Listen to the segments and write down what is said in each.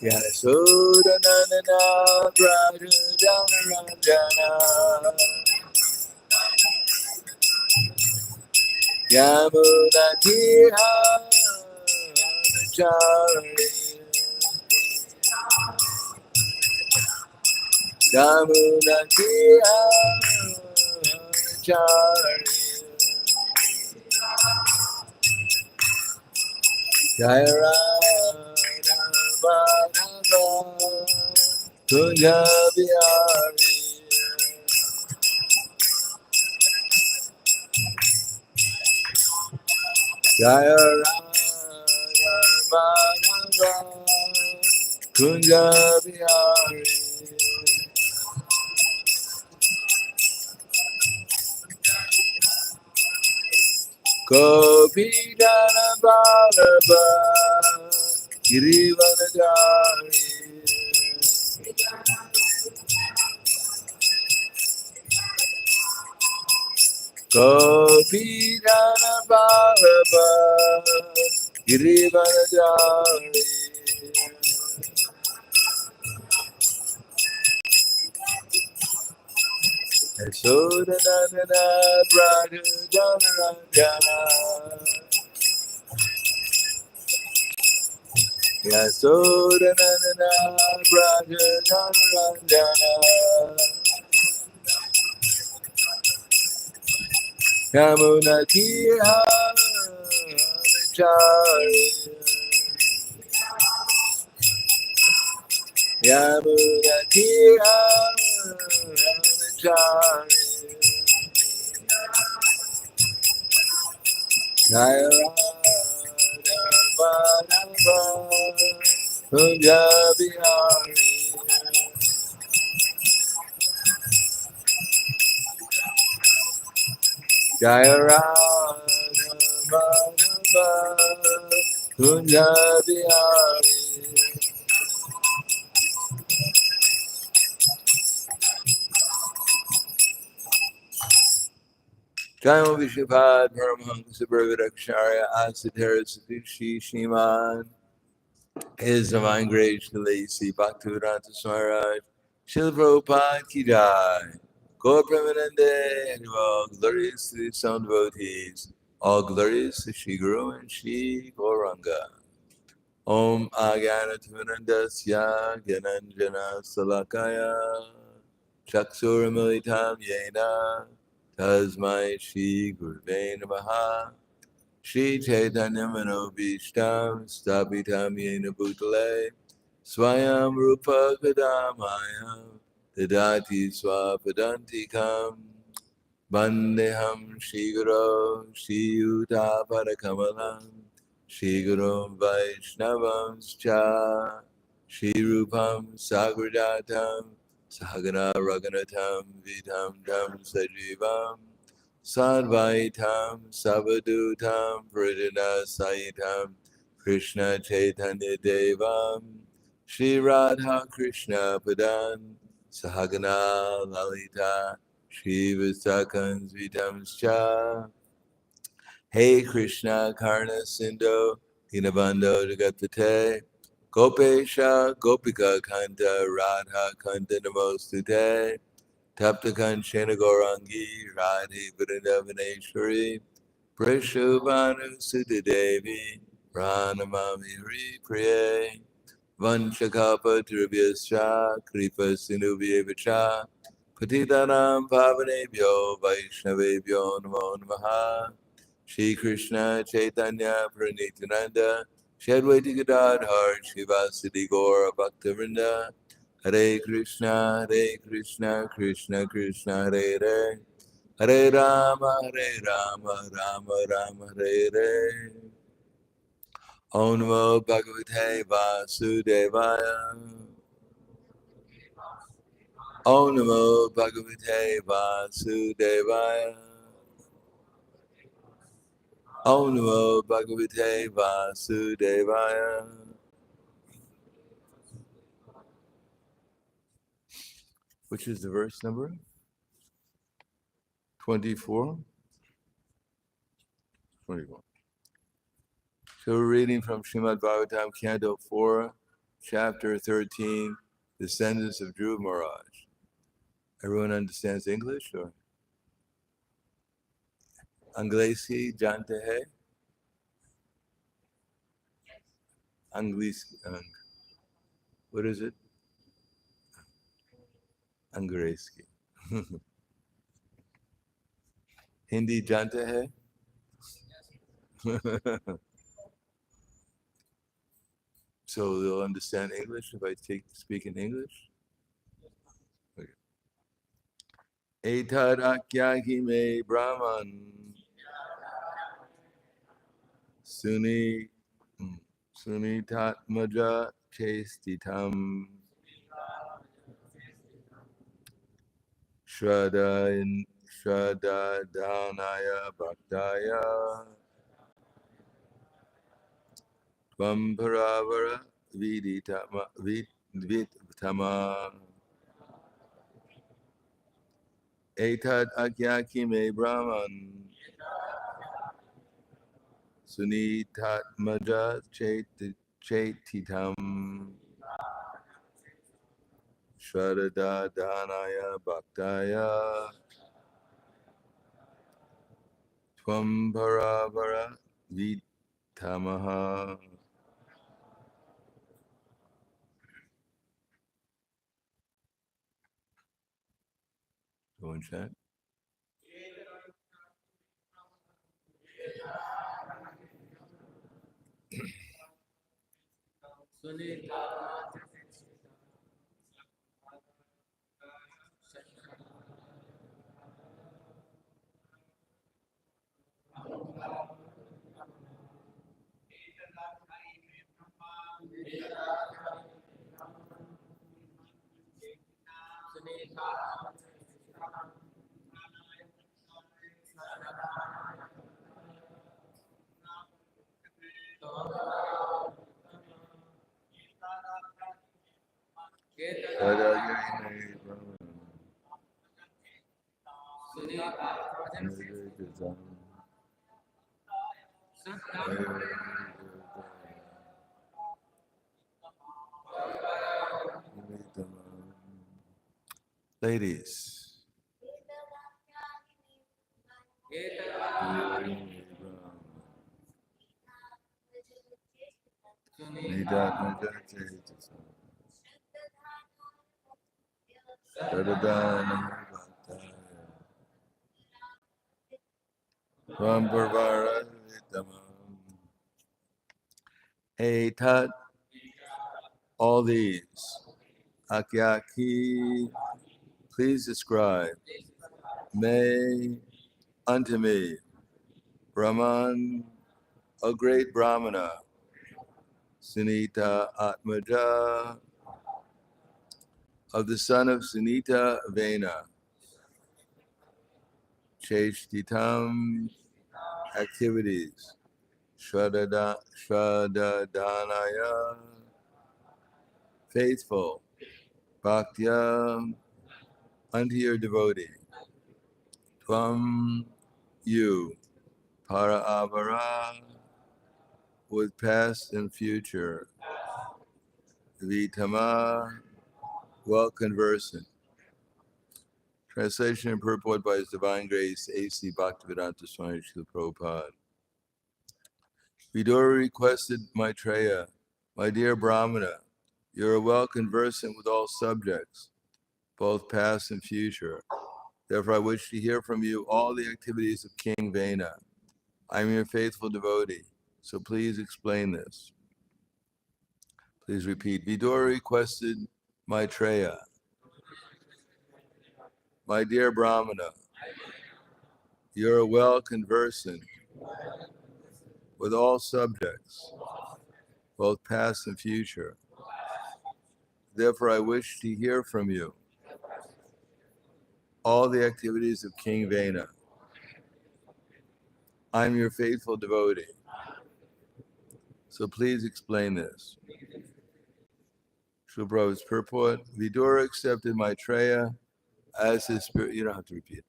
Yasodanana Brajana Ranjana Yamunatiha Chari Yamunatiha Chari Jaya Radha Madhava Kunja Bihari Jaya Radha Madhava Kunja Bihari Gopi Jana Vallabha Girivanagari Gopi Jana Vallabha Girivanagari Yasodanana Braja Jana Yasodanana Braja Jana Yamunatiha Chari Yamunatiha Chari Jaya Radha Madhava Kunja Bihari Jaya Radha Madhava Kunja Bihari Jaya Vishapad Paramahamsa Brahmadaksharya Asadhara Satushi Shiman His Divine Grace Shalasi Bhaktivedanta Swaraj Srila Prabhupada Ki Jai Gaur Premanande and all glorious to the sound devotees, all glorious to Shri Guru and Shri Gauranga. Om Agana Timanandasya Gyananjana Salakaya Chaksuramilitam Yena Tasmai Shri Guruve Namaha Shri Chaitanya Manobishtam Stapitam Yena Bhutale Swayam Rupa Kadamaya Dadati Swapadantikam Vandeham Shri Guru Shri Yuta Padakamalam Shri Guru Vaishnavam Cha Shri Rupam Sagrajatam Sahagana Raganatam Vitam Tam Sajivam Sadvaitam Savadutam Pradina Saitam Krishna Chaitanya Devam Shri Radha Krishna Padan Sahagana Lalita Shri Visakans Vitamscha Hey Krishna Karna Sindhu Dinabando Jagatpate Gopesha Gopika Kanta Radha Kanta Namostute Tapta Kanchena Gaurangi Radhi Vrindavaneshwari Prishubhanu Sudhadevi Pranamami Hari Priye Vanchakapa Tribhyascha Kripa Sinubhyevacha Patitanam Pavanebhyo Vaishnavebhyo Namo Namaha Shri Krishna Chaitanya Pranityananda Shri Advaita Gadadhar Shivasadi Gaura Bhaktivinoda Hare Krishna Krishna Krishna Hare Hare Hare Rama Rama Rama Hare Hare Om Namo Bhagavate Vasudevaya Om Namo Bhagavate Vasudevaya Om Namo Bhagavate Vasudevaya. Which is the verse number? 24? 21. So we're reading from Srimad Bhagavatam, Canto 4, Chapter 13, Descendants of Dhruv Maharaj. Everyone understands English or? Anglesi jante hai? What is it? Angresi. Hindi jante hai? So they'll understand English if I speak in English? Okay. Etad akyaki me Brahman Sunitatmaja chestitam Shradadhanaya Bhaktaya Tvamparavara Viditama Etad Akyaki me Brahman Sunitatmaja Chetitam Shradadhanaya Bhaktaya Tvamparavara Viditamaha. Go and chat. Ladies. Etat, all these. Akyaki, please describe. May, unto me. Brahman, a great Brahmana. Sunita Atmaja, of the son of Sunita Vena. Cheshtitam, activities. Shradadhanaya, faithful. Bhaktya, unto your devotee. Tvam, you. Para avara, with past and future. Vitama, well conversant. Translation and purport by His Divine Grace, A.C. Bhaktivedanta Swami Srila Prabhupada. Vidura requested Maitreya, my dear Brahmana, you are well conversant with all subjects, both past and future. Therefore, I wish to hear from you all the activities of King Vena. I am your faithful devotee, so please explain this. Please repeat. Vidura requested Maitreya, my dear Brahmana, you are well conversant with all subjects, both past and future. Therefore, I wish to hear from you all the activities of King Vena. I am your faithful devotee, so please explain this. Srila Prabhupada's purport. Vidura accepted Maitreya as his spirit. You don't have to repeat it.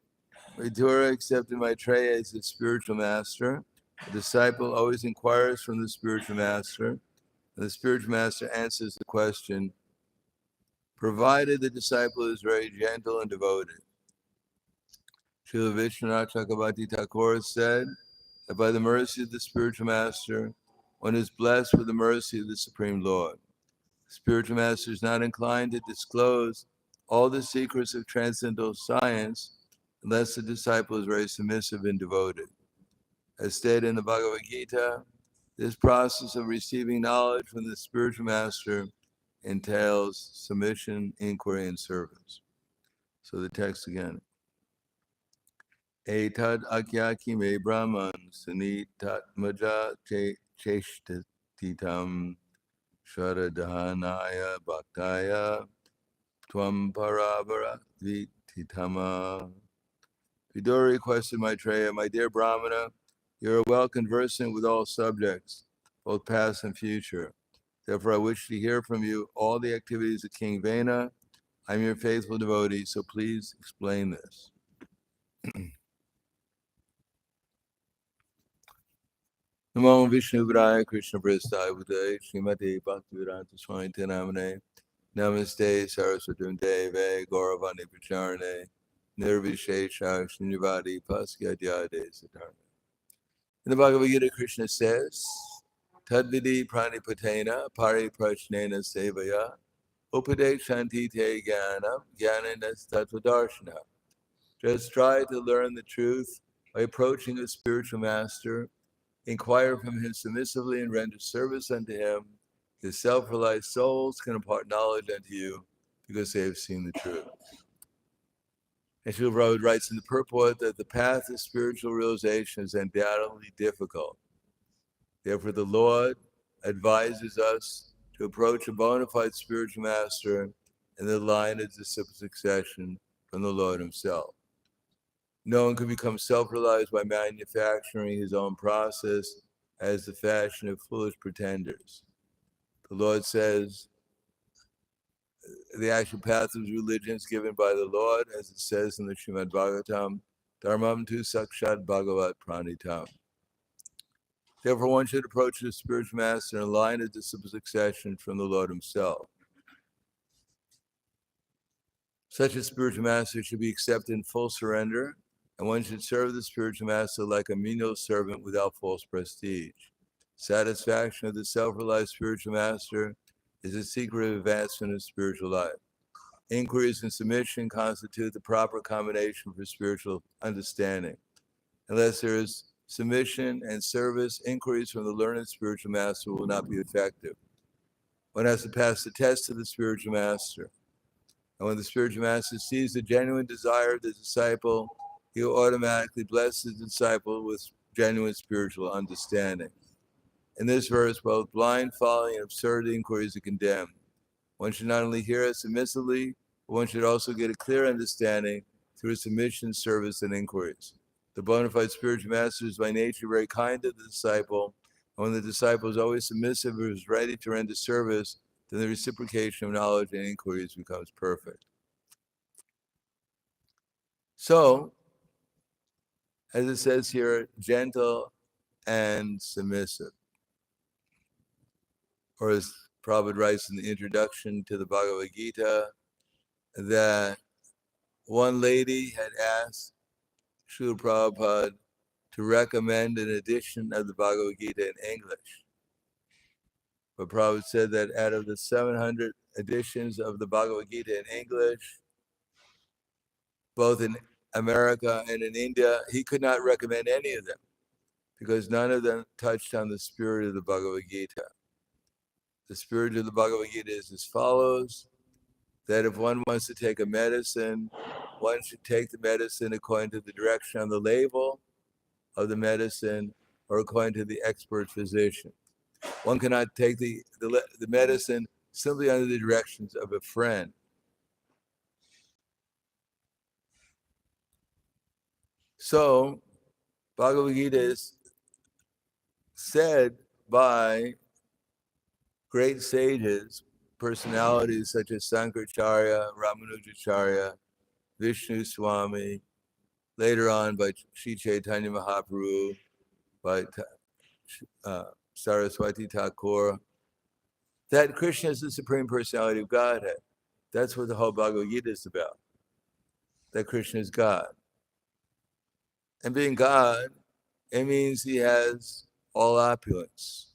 Vidura accepted Maitreya as his spiritual master. A disciple always inquires from the spiritual master And the spiritual master answers the question, provided the disciple is very gentle and devoted. Srila Vishwanath Chakravarti Thakur said that by the mercy of the spiritual master, one is blessed with the mercy of the Supreme Lord. The spiritual master is not inclined to disclose all the secrets of transcendental science unless the disciple is very submissive and devoted. As stated in the Bhagavad Gita, this process of receiving knowledge from the spiritual master entails submission, inquiry, and service. So the text again. Etad akyaki me brahman sunitat maja cheshtatitam sharadhanaya bhaktaya tvam parabara vititama. Vidura requested Maitreya, my dear Brahmana, you are well conversant with all subjects, both past and future. Therefore, I wish to hear from you all the activities of King Vena. I am your faithful devotee, so please explain this. Namo Vishnu Vidaya Krishna Prasthaya Budaya Srimati Bhaktivedanta Swami Namane Namaste Saraswati Deve Gauravani Pracharane Nirvishesha Shunyavadi Paskyadyade Siddhartha. In the Bhagavad Gita, Krishna says, Tadvidi Pranipatena Pari Prashnena Sevaya Upadeshanti Te Jnanam Jnananas Tattvadarshana. Just try to learn the truth by approaching a spiritual master. Inquire from him submissively and render service unto him. His self-realized souls can impart knowledge unto you because they have seen the truth. And Srila Prabhupada writes in the purport that the path of spiritual realization is undoubtedly difficult. Therefore, the Lord advises us to approach a bona fide spiritual master in the line of disciple succession from the Lord himself. No one can become self-realized by manufacturing his own process as the fashion of foolish pretenders. The Lord says, the actual path of religion is given by the Lord, as it says in the Srimad Bhagwatam, Dharmam tu sakshat bhagavat pranitam. Therefore, one should approach the spiritual master in a line of disciple succession from the Lord himself. Such a spiritual master should be accepted in full surrender, and one should serve the spiritual master like a menial servant without false prestige. Satisfaction of the self-realized spiritual master is the secret of advancement of spiritual life. Inquiries and submission constitute the proper combination for spiritual understanding. Unless there is submission and service, inquiries from the learned spiritual master will not be effective. One has to pass the test of the spiritual master. And when the spiritual master sees the genuine desire of the disciple, he will automatically bless the disciple with genuine spiritual understanding. In this verse, both blind folly and absurd inquiries are condemned. One should not only hear it submissively, but one should also get a clear understanding through submission, service, and inquiries. The bona fide spiritual master is by nature very kind to the disciple, and when the disciple is always submissive or is ready to render service, then the reciprocation of knowledge and inquiries becomes perfect. So, as it says here, gentle and submissive. Or as Prabhupada writes in the introduction to the Bhagavad Gita, that one lady had asked Srila Prabhupada to recommend an edition of the Bhagavad Gita in English. But Prabhupada said that out of the 700 editions of the Bhagavad Gita in English, both in America and in India, he could not recommend any of them because none of them touched on the spirit of the Bhagavad Gita. The spirit of the Bhagavad Gita is as follows, that if one wants to take a medicine, one should take the medicine according to the direction on the label of the medicine or according to the expert physician. One cannot take the medicine simply under the directions of a friend. So, Bhagavad Gita is said by great sages, personalities such as Sankaracharya, Ramanujacharya, Vishnu Swami, later on by Sri Chaitanya Mahaprabhu, by Saraswati Thakur, that Krishna is the Supreme Personality of Godhead. That's what the whole Bhagavad Gita is about, that Krishna is God. And being God, it means he has all opulence.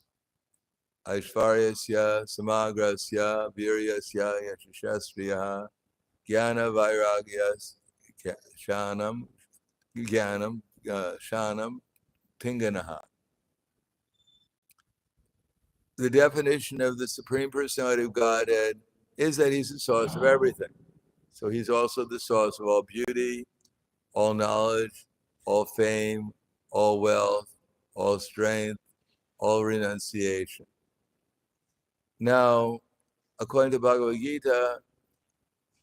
Aishvaryasya, samagrasya, viryasya, yashashastriya, jnana vairagyas, shanam, shanam, pinganaha. The definition of the Supreme Personality of Godhead is that he's the source of everything. So he's also the source of all beauty, all knowledge, all fame, all wealth, all strength, all renunciation. Now, according to Bhagavad Gita,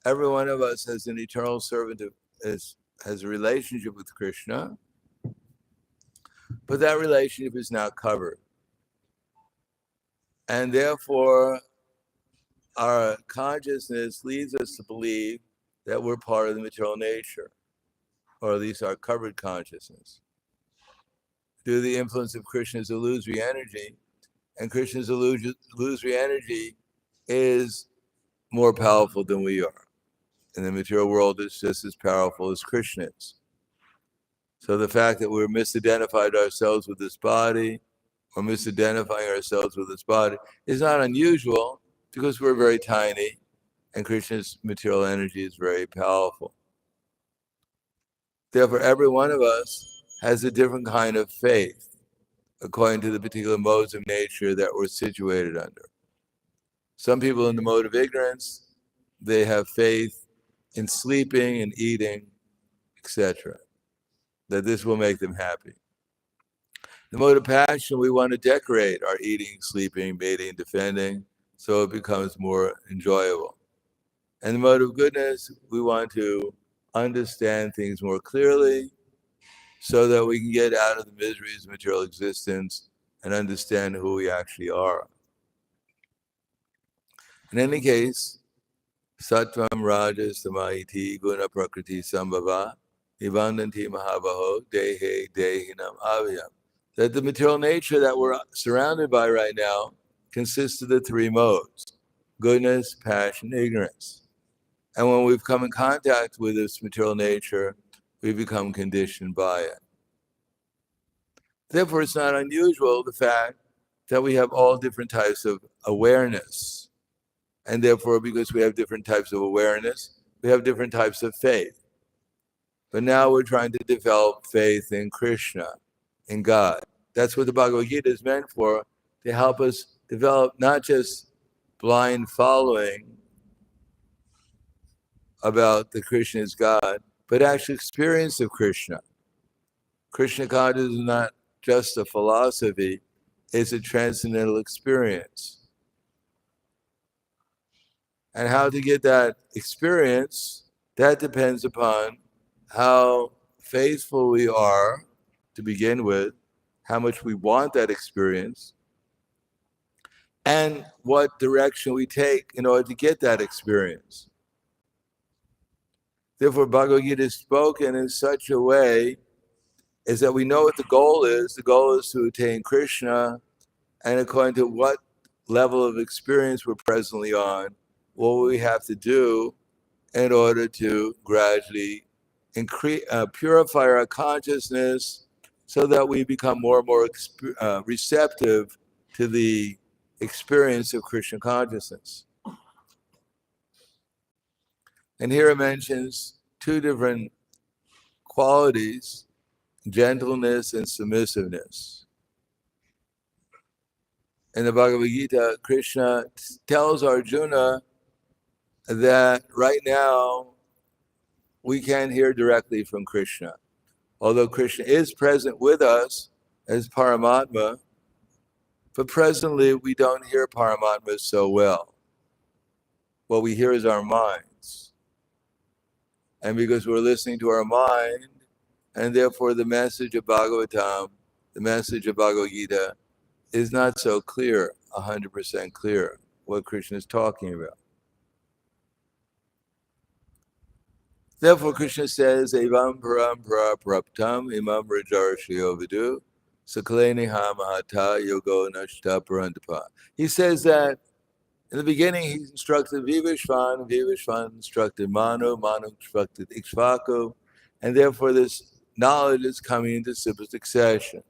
every one of us has an eternal servant has a relationship with Krishna, but that relationship is not covered. And therefore, our consciousness leads us to believe that we're part of the material nature, or at least our covered consciousness. Due to the influence of Krishna's illusory energy, and Krishna's illusory energy is more powerful than we are. And the material world is just as powerful as Krishna is. So the fact that we're misidentified ourselves with this body, or misidentifying ourselves with this body, is not unusual because we're very tiny and Krishna's material energy is very powerful. Therefore, every one of us has a different kind of faith according to the particular modes of nature that we're situated under. Some people in the mode of ignorance, they have faith in sleeping and eating, etc., that this will make them happy. The mode of passion, we want to decorate our eating, sleeping, mating, defending, so it becomes more enjoyable. And the mode of goodness, we want to understand things more clearly so that we can get out of the miseries of material existence and understand who we actually are. In any case, Sattvam Rajas Samahiti Guna Prakriti Sambhava Nivandanti Mahabaho Dehe Dehinam Avyam. That the material nature that we're surrounded by right now consists of the three modes: goodness, passion, ignorance. And when we've come in contact with this material nature, we become conditioned by it. Therefore, it's not unusual, the fact that we have all different types of awareness. And therefore, because we have different types of awareness, we have different types of faith. But now we're trying to develop faith in Krishna, in God. That's what the Bhagavad Gita is meant for, to help us develop not just blind following about the Krishna is God, but actual experience of Krishna. Krishna consciousness is not just a philosophy, it's a transcendental experience. And how to get that experience, that depends upon how faithful we are to begin with, how much we want that experience, and what direction we take in order to get that experience. Therefore, Bhagavad Gita is spoken in such a way is that we know what the goal is. The goal is to attain Krishna, and according to what level of experience we're presently on, what we have to do in order to gradually purify our consciousness so that we become more and more receptive to the experience of Krishna consciousness. And here it mentions two different qualities: gentleness and submissiveness. In the Bhagavad Gita, Krishna tells Arjuna that right now we can't hear directly from Krishna. Although Krishna is present with us as Paramatma, but presently we don't hear Paramatma so well. What we hear is our minds. And because we're listening to our mind, and therefore the message of Bhagwatam, the message of Bhagavad Gita, is not so clear, 100% clear, what Krishna is talking about. Therefore, Krishna says, Evam parampara praptam imam rajarshyo vidu sakaleni ha mahata yogo nashta parantapa. He says that In the beginning, he instructed Vivishvan, Vivishvan instructed Manu, Manu instructed Ikshvaku, and therefore this knowledge is coming into simple succession.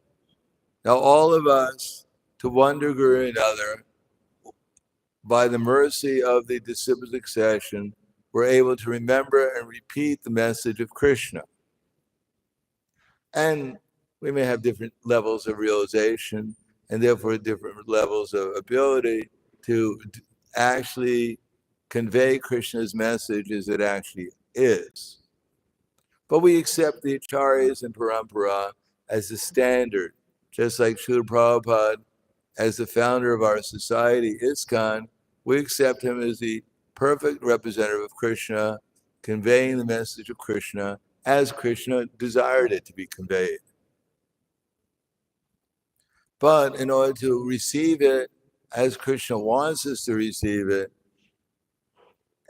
Now all of us, to one degree or another, by the mercy of the disciple succession, we're able to remember and repeat the message of Krishna. And we may have different levels of realization and therefore different levels of ability to actually convey Krishna's message as it actually is. But we accept the acharyas and parampara as the standard, just like Srila Prabhupada, as the founder of our society, ISKCON, we accept him as the perfect representative of Krishna, conveying the message of Krishna as Krishna desired it to be conveyed. But in order to receive it as Krishna wants us to receive it,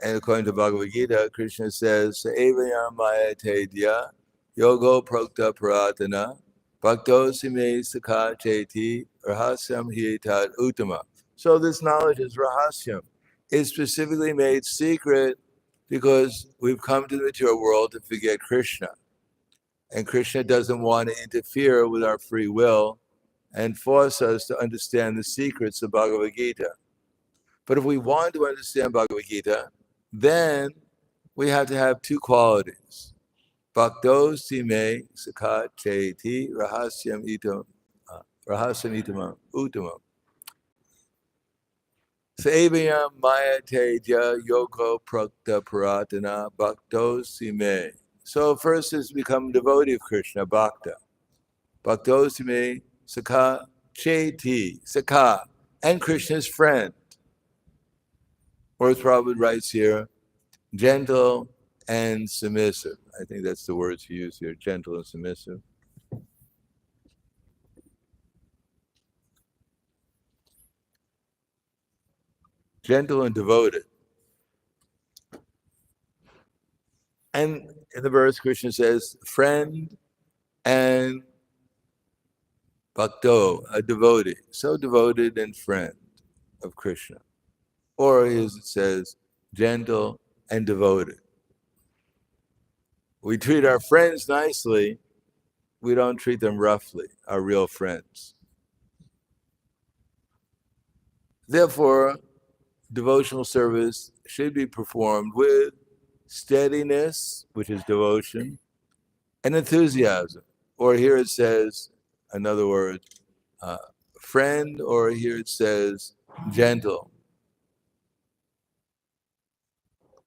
and according to Bhagavad Gita, Krishna says, Evayam maya tedya yogo prokta paratana bhaktosi me sakha cheti rahasyam hietad uttama. So this knowledge is rahasyam. It's specifically made secret because we've come to the material world to forget Krishna. And Krishna doesn't want to interfere with our free will and force us to understand the secrets of Bhagavad Gita. But if we want to understand Bhagavad Gita, then we have to have two qualities. Bhakto sime sakha cheti rahasyam itamam uttamam. Sevayam maya tejya yoko prakta paratana bhakto sime. So first is become devotee of Krishna, bhakta. Bhakto sime sakha cheti, sakha, and Krishna's friend. Or as Prabhupada writes here, gentle and submissive. I think that's the words he used here, gentle and submissive. Gentle and devoted. And in the verse, Krishna says, friend and bhakto, a devotee. So devoted and friend of Krishna. Or as it says, gentle and devoted. We treat our friends nicely, we don't treat them roughly, our real friends. Therefore, devotional service should be performed with steadiness, which is devotion, and enthusiasm. Or here it says, another word, friend, or here it says gentle.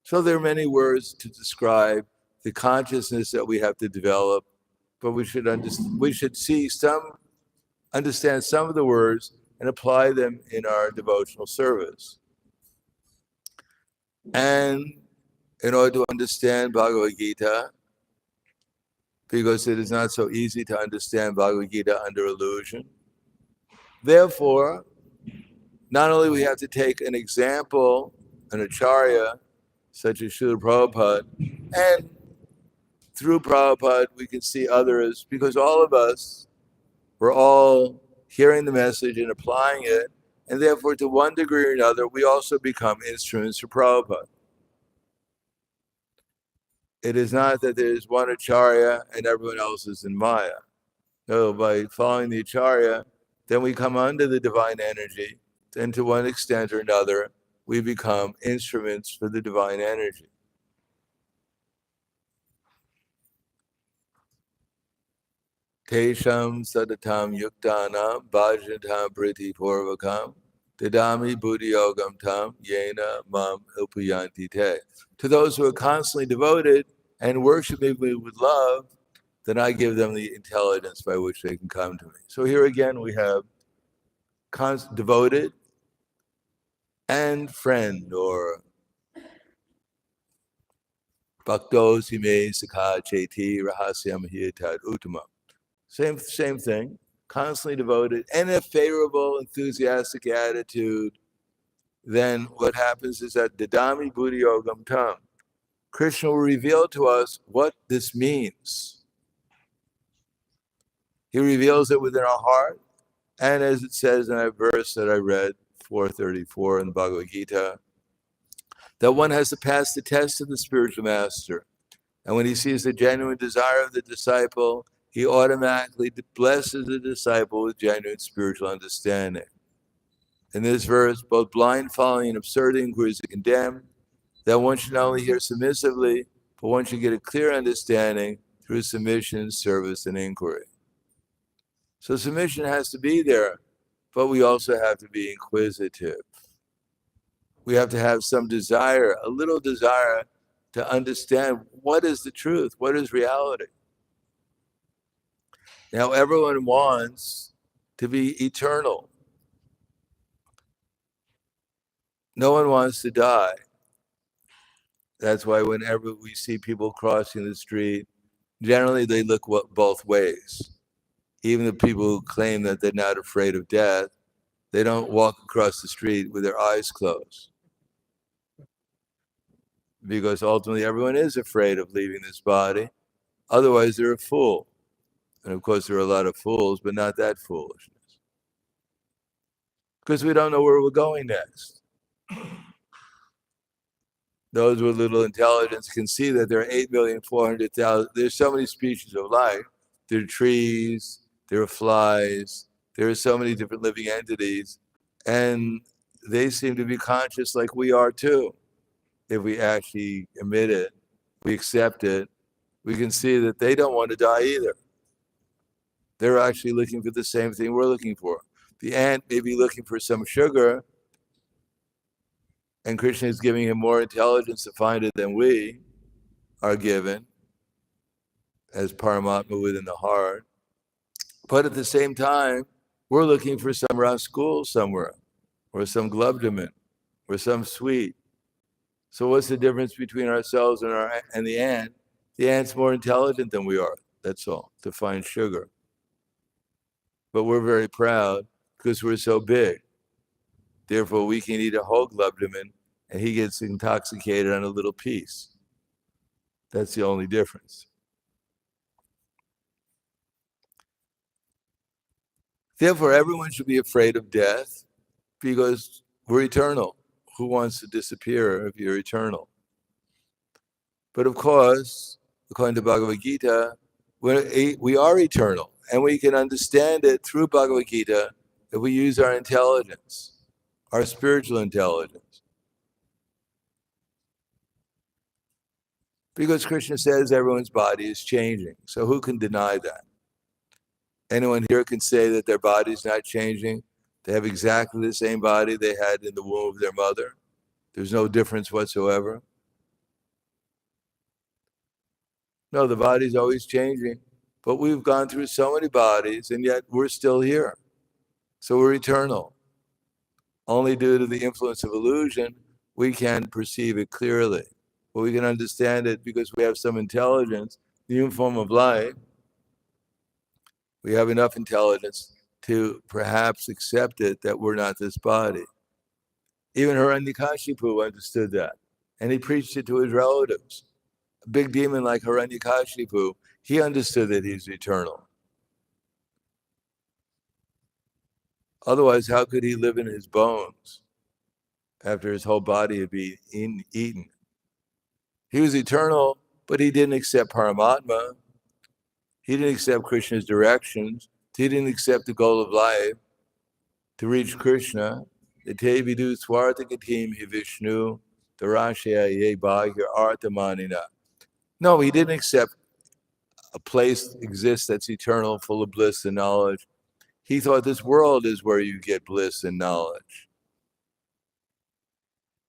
So there are many words to describe the consciousness that we have to develop, but we should understand some of the words and apply them in our devotional service. And in order to understand Bhagavad Gita, because it is not so easy to understand Bhagavad Gita under illusion, therefore, not only we have to take an example, an acharya, such as Srila Prabhupada, and through Prabhupada we can see others, because all of us, we're all hearing the message and applying it, and therefore to one degree or another, we also become instruments for Prabhupada. It is not that there's one acharya and everyone else is in Maya. No, by following the acharya, then we come under the divine energy, and to one extent or another, we become instruments for the divine energy. Tesham sadatam yuktanam bhajantam priti purvakam Didami buddhi yogam tam yena mam upayanti te. To those who are constantly devoted and worshiping me with love, then I give them the intelligence by which they can come to me. So here again we have devoted and friend, or bhakto sime sakha cheti rahasyam hietad uttama. Same thing. Constantly devoted and a favorable, enthusiastic attitude, then what happens is that Didami Buddhi Yogam Tam, Krishna will reveal to us what this means. He reveals it within our heart, and as it says in that verse that I read 434 in the Bhagavad Gita, that one has to pass the test of the spiritual master. And when he sees the genuine desire of the disciple, he automatically blesses the disciple with genuine spiritual understanding. In this verse, both blind following and absurd inquiries are condemned, that one should not only hear submissively, but one should get a clear understanding through submission, service, and inquiry. So submission has to be there, but we also have to be inquisitive. We have to have some desire, a little desire, to understand what is the truth, what is reality. Now, everyone wants to be eternal. No one wants to die. That's why whenever we see people crossing the street, generally they look both ways. Even the people who claim that they're not afraid of death, they don't walk across the street with their eyes closed. Because ultimately everyone is afraid of leaving this body. Otherwise, they're a fool. And of course, there are a lot of fools, but not that foolishness. Because we don't know where we're going next. Those with little intelligence can see that there are 8,400,000. There's so many species of life. There are trees, there are flies, there are so many different living entities. And they seem to be conscious like we are too. If we actually admit it, we accept it, we can see that they don't want to die either. They're actually looking for the same thing we're looking for. The ant may be looking for some sugar, and Krishna is giving him more intelligence to find it than we are given as Paramatma within the heart. But at the same time, we're looking for some rascal somewhere, or some glubdiment, or some sweet. So what's the difference between ourselves and the ant? The ant's more intelligent than we are, that's all, to find sugar. But we're very proud because we're so big. Therefore, we can eat a whole glubdiment and he gets intoxicated on a little piece. That's the only difference. Therefore, everyone should be afraid of death because we're eternal. Who wants to disappear if you're eternal? But of course, according to Bhagavad Gita, we are eternal, and we can understand it through Bhagavad Gita if we use our intelligence, our spiritual intelligence. Because Krishna says everyone's body is changing, so who can deny that? Anyone here can say that their body's not changing? They have exactly the same body they had in the womb of their mother. There's no difference whatsoever. No, the body's always changing. But we've gone through so many bodies, and yet we're still here. So we're eternal. Only due to the influence of illusion, we can perceive it clearly. But we can understand it because we have some intelligence, the human form of life. We have enough intelligence to perhaps accept it that we're not this body. Even Hiranyakashipu understood that, and he preached it to his relatives. A big demon like Hiranyakashipu, he understood that he's eternal. Otherwise, how could he live in his bones after his whole body had been eaten? He was eternal, but he didn't accept Paramatma. He didn't accept Krishna's directions. He didn't accept the goal of life to reach Krishna. Ite vidu swartakatim hi Vishnu darashaya ye bhagya arthamanina. No, he didn't accept a place exists that's eternal, full of bliss and knowledge. He thought this world is where you get bliss and knowledge.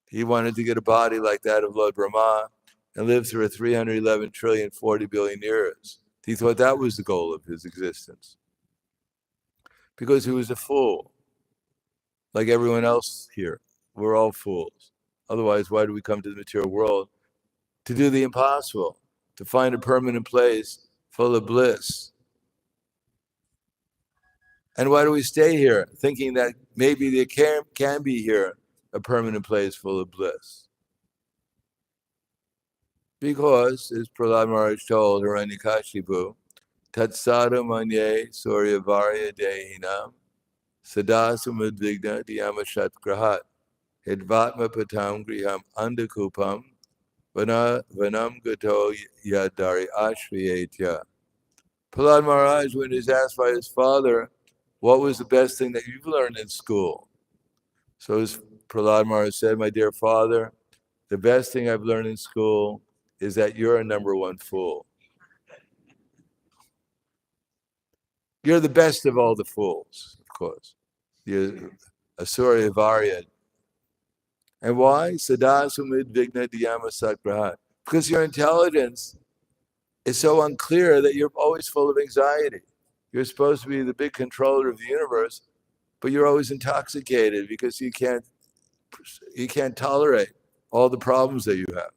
He wanted to get a body like that of Lord Brahma and live through 311 trillion, 40 billion years. He thought that was the goal of his existence. Because he was a fool, like everyone else here. We're all fools. Otherwise, why do we come to the material world? To do the impossible, to find a permanent place full of bliss. And why do we stay here, thinking that maybe there can be here a permanent place full of bliss? Because, as Prahlad Maharaj told Hiranyakashipu, Tatsada manye surya varya dehinam Sada Sumudvigna Diyamashat Grahat Hidvatma Patam Griham Andakupam Vanam Gato Yadari Ashriyetya. Prahlad Maharaj, when he's asked by his father, what was the best thing that you've learned in school? So Prahlad Maharaj said, my dear father, the best thing I've learned in school is that you're a number one fool. You're the best of all the fools, of course. You're Asura Varya. And why? Sada Sumid Vigna Dhyama Sakrahat. Because your intelligence is so unclear that you're always full of anxiety. You're supposed to be the big controller of the universe, but you're always intoxicated because you can't tolerate all the problems that you have.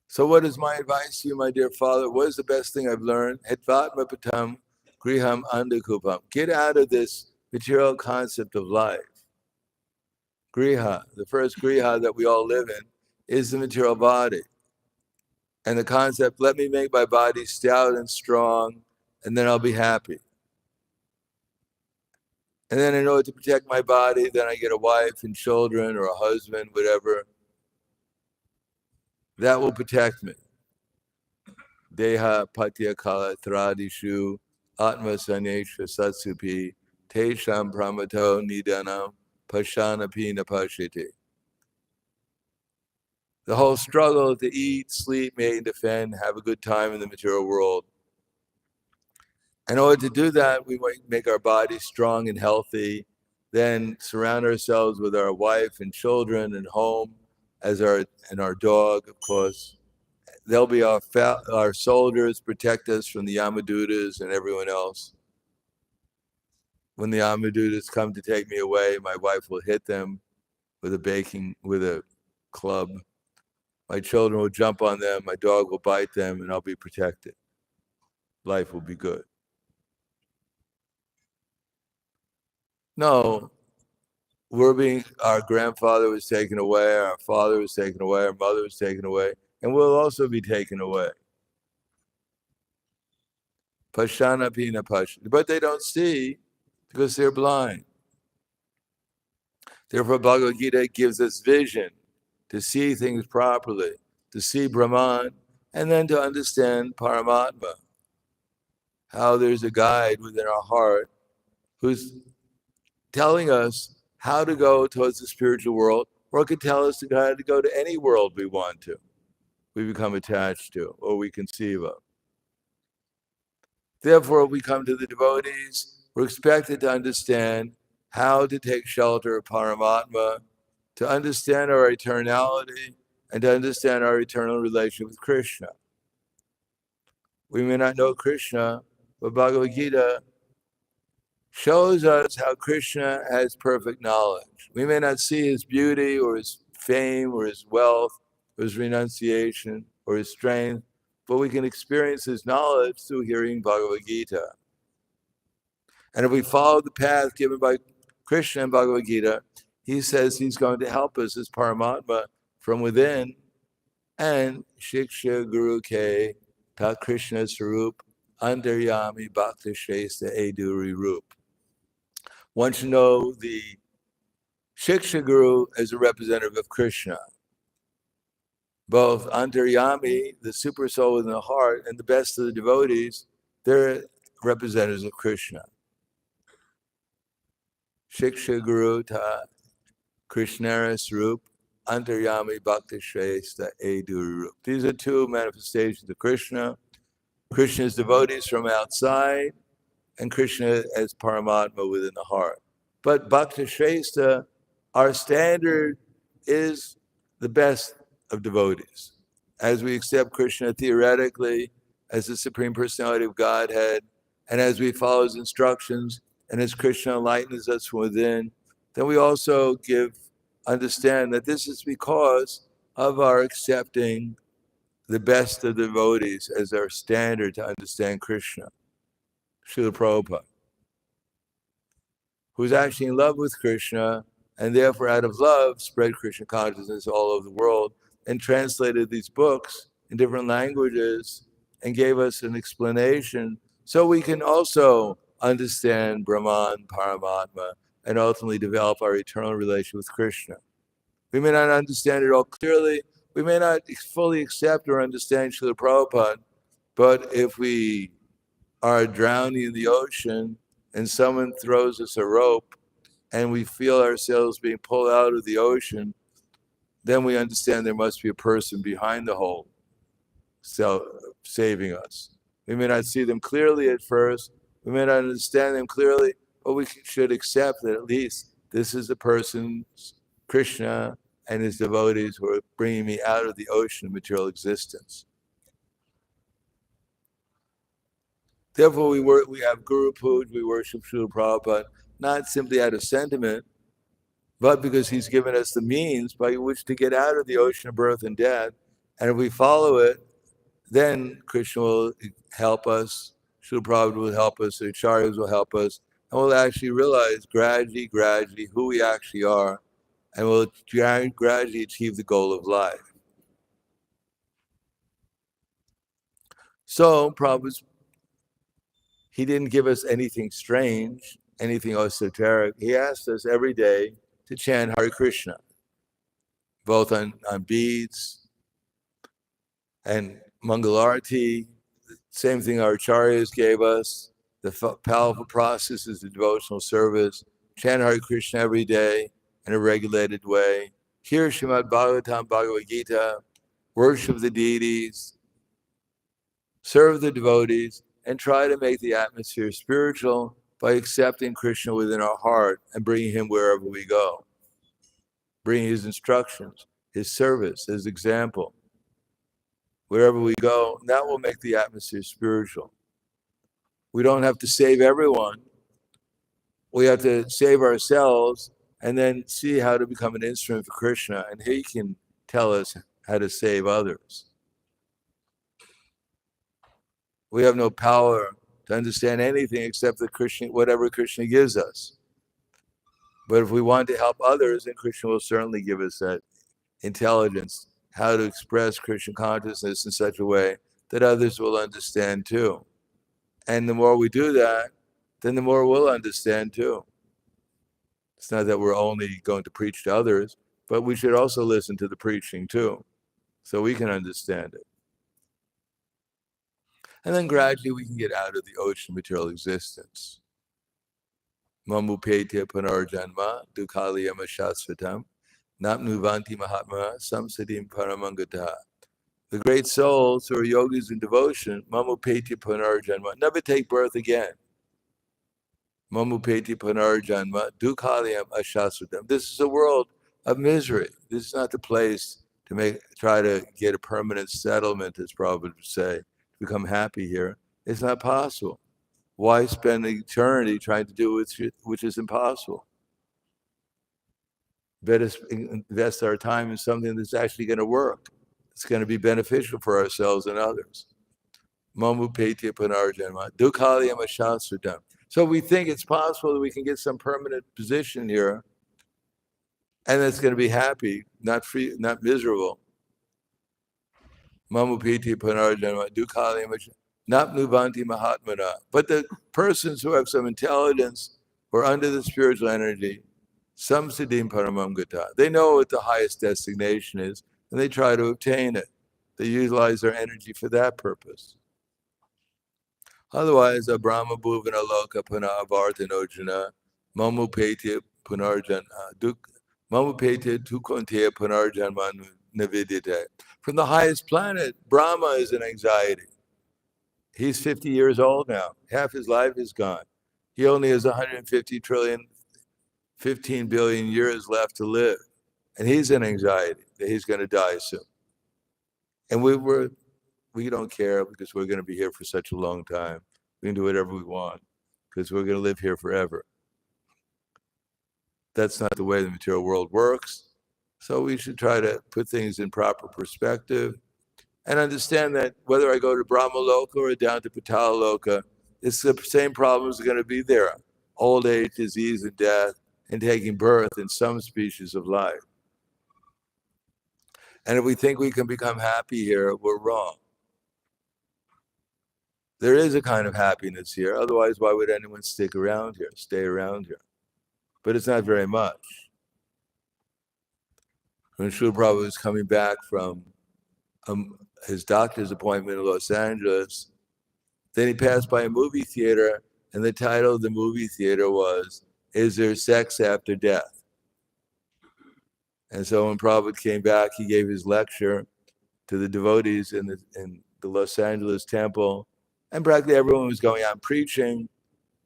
So what is my advice to you, my dear father? What is the best thing I've learned? Hetvatma patam griham andakupam. Get out of this material concept of life. Griha, the first griha that we all live in, is the material body. And the concept, let me make my body stout and strong, and then I'll be happy. And then in order to protect my body, then I get a wife and children or a husband, whatever. That will protect me. Deha patya kala thradishu atma sanesha satsupi tesham pramato nidanam pashanapi napashiti. The whole struggle to eat, sleep, mate, and defend, have a good time in the material world. In order to do that, we make our bodies strong and healthy, then surround ourselves with our wife and children and home and our dog, of course. They'll be our soldiers, protect us from the Yamadutas and everyone else. When the Yamadutas come to take me away, my wife will hit them with a club. My children will jump on them, my dog will bite them, and I'll be protected. Life will be good. No, our grandfather was taken away, our father was taken away, our mother was taken away, and we'll also be taken away. Pashana pina pashana. But they don't see because they're blind. Therefore, Bhagavad Gita gives us vision to see things properly, to see Brahman, and then to understand Paramatma. How there's a guide within our heart who's telling us how to go towards the spiritual world, or could tell us how to go to any world we want to, we become attached to, or we conceive of. Therefore, we come to the devotees, we're expected to understand how to take shelter of Paramatma, to understand our eternality, and to understand our eternal relation with Krishna. We may not know Krishna, but Bhagavad Gita shows us how Krishna has perfect knowledge. We may not see his beauty or his fame or his wealth or his renunciation or his strength, but we can experience his knowledge through hearing Bhagavad Gita. And if we follow the path given by Krishna in Bhagavad Gita, he says he's going to help us as Paramatma from within, and Shiksha Guru Ke Ta Krishna Sarup Andaryami Bhakti Shesta Eduri Rup. One should know the Shiksha Guru as a representative of Krishna. Both Antaryami, the super soul within the heart, and the best of the devotees, they're representatives of Krishna. Shiksha Guru Ta Krishnara Swarup Antaryami Bhakti Shesta Eduri Rup. These are two manifestations of Krishna. Krishna's devotees from outside, and Krishna as Paramatma within the heart. But Bhakti Shesta, our standard is the best of devotees. As we accept Krishna theoretically as the Supreme Personality of Godhead, and as we follow his instructions, and as Krishna enlightens us from within, then we also understand that this is because of our accepting the best of the devotees as our standard to understand Krishna. Srila Prabhupada, who's actually in love with Krishna, and therefore out of love spread Krishna consciousness all over the world, and translated these books in different languages and gave us an explanation so we can also understand Brahman, Paramatma, and ultimately develop our eternal relation with Krishna. We may not understand it all clearly. We may not fully accept or understand Srila Prabhupada, but if we are drowning in the ocean and someone throws us a rope and we feel ourselves being pulled out of the ocean, then we understand there must be a person behind the hole saving us. We may not see them clearly at first, we may not understand them clearly, but we should accept that at least this is the person, Krishna and his devotees, who are bringing me out of the ocean of material existence. Therefore, we have Guru Puja, we worship Srila Prabhupada, not simply out of sentiment, but because he's given us the means by which to get out of the ocean of birth and death. And if we follow it, then Krishna will help us, Srila Prabhupada will help us, the acharyas will help us, and we'll actually realize gradually who we actually are, and we'll gradually achieve the goal of life. So Prabhupada, he didn't give us anything strange, anything esoteric. He asked us every day to chant Hare Krishna, both on beads and Mangalarti. Same thing our acharyas gave us. The powerful process is the devotional service. Chant Hare Krishna every day in a regulated way. Hear Srimad Bhagwatam, Bhagavad Gita. Worship the deities. Serve the devotees. And try to make the atmosphere spiritual by accepting Krishna within our heart and bringing him wherever we go. Bringing his instructions, his service, his example. Wherever we go, that will make the atmosphere spiritual. We don't have to save everyone. We have to save ourselves and then see how to become an instrument for Krishna, and he can tell us how to save others. We have no power to understand anything except the Krishna, whatever Krishna gives us. But if we want to help others, then Krishna will certainly give us that intelligence, how to express Krishna consciousness in such a way that others will understand too. And the more we do that, then the more we'll understand too. It's not that we're only going to preach to others, but we should also listen to the preaching too, so we can understand it. And then gradually we can get out of the ocean of material existence. Mamupetya punarjanma dukhaliyama shasvatam napnuvanti mahatma samsadim paramangata. The great souls who are yogis in devotion, mamupetya punarjanma, never take birth again. Mamupetya punarjanma dukhaliyam ashasvatam. This is a world of misery. This is not the place to try to get a permanent settlement, as Prabhupada would say, to become happy here. It's not possible. Why spend eternity trying to do which is impossible? Better invest our time in something that's actually going to work. It's going to be beneficial for ourselves and others. Mamupetya punarjanma dukhaliyam ashasvatam. So we think it's possible that we can get some permanent position here, and that's going to be happy, not free, not miserable. Mamupetya punarjanma dukhaliyam ashasvatam. Napnuvanti mahatmana. But the persons who have some intelligence or under the spiritual energy, samsiddhim paramam gata, they know what the highest destination is, and they try to obtain it. They utilize their energy for that purpose. Otherwise, Abrahma bhuvana loka pana avartanojana mamupetya punarjana mamupetya tukonteya punarjanma navidyate. From the highest planet, Brahma is in anxiety. He's 50 years old now. Half his life is gone. He only has 150 trillion, 15 billion years left to live. And he's in anxiety that he's going to die soon. And we don't care because we're going to be here for such a long time. We can do whatever we want because we're going to live here forever. That's not the way the material world works. So we should try to put things in proper perspective and understand that whether I go to Brahma Loka or down to Patala Loka, it's the same problems are going to be there. Old age, disease, and death, and taking birth in some species of life. And if we think we can become happy here, we're wrong. there is a kind of happiness here. Otherwise, why would anyone stay around here? But it's not very much. When Srila Prabhupada was coming back from his doctor's appointment in Los Angeles, then he passed by a movie theater, and the title of the movie theater was, "Is There Sex After Death?" And so when Prabhupada came back, he gave his lecture to the devotees in the Los Angeles temple, and practically everyone was going out preaching.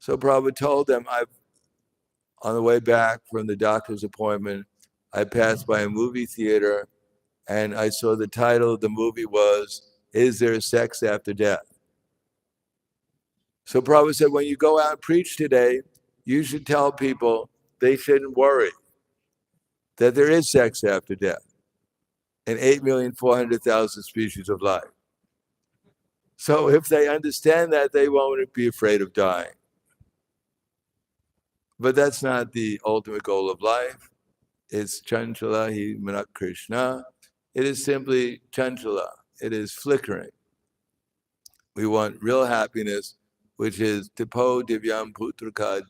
So Prabhupada told them, on the way back from the doctor's appointment, I passed by a movie theater, and I saw the title of the movie was, "Is There Sex After Death?" So Prabhupada said, when you go out and preach today, you should tell people they shouldn't worry, that there is sex after death and 8,400,000 species of life. So if they understand that, they won't be afraid of dying. But that's not the ultimate goal of life. It's chanchala hi manak Krishna. It is simply chanchala. It is flickering. We want real happiness, which is tipo divyam putraka